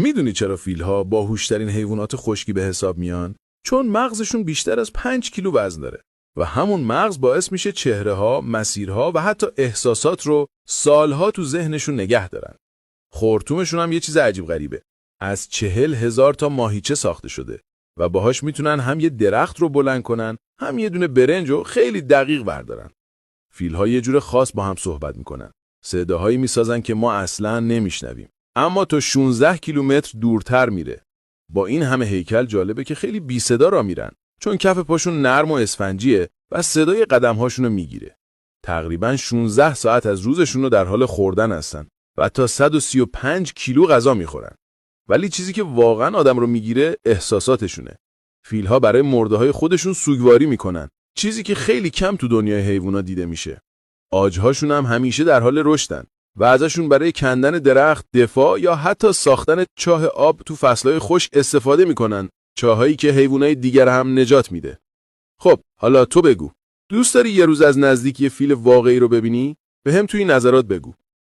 میدونی چرا فیل‌ها باهوش‌ترین حیوانات خشکی به حساب میان؟ چون مغزشون بیشتر از 5 کیلو وزن داره و همون مغز باعث میشه چهره‌ها، مسیرها و حتی احساسات رو سالها تو ذهنشون نگه دارن. خرطومشون هم یه چیز عجیب غریبه. از 40,000 تا ماهیچه ساخته شده و باهاش میتونن هم یه درخت رو بلند کنن، هم یه دونه برنج رو خیلی دقیق بردارن. فیل‌ها یه جور خاص با هم صحبت میکنن. صداهایی میسازن که ما اصلاً نمیشنویم. اما تا 16 کیلومتر دورتر میره. با این همه هیکل جالبه که خیلی بی صدا را میرن، چون کف پاشون نرم و اسفنجیه و صدای قدم‌هاشون رو میگیره. تقریباً 16 ساعت از روزشون رو در حال خوردن هستن و تا 135 کیلو غذا میخورن. ولی چیزی که واقعاً آدم رو میگیره احساساتشونه. فیل‌ها برای مرده‌های خودشون سوگواری میکنن، چیزی که خیلی کم تو دنیای حیوونا دیده میشه. عاج‌هاشون هم همیشه در حال رشدن و ازشون برای کندن درخت، دفاع یا حتی ساختن چاه آب تو فصلهای خشک استفاده میکنن، چاهایی که حیوانای دیگر هم نجات میده. خب، حالا تو بگو، دوست داری یه روز از نزدیک یه فیل واقعی رو ببینی؟ بهم توی نظرات بگو.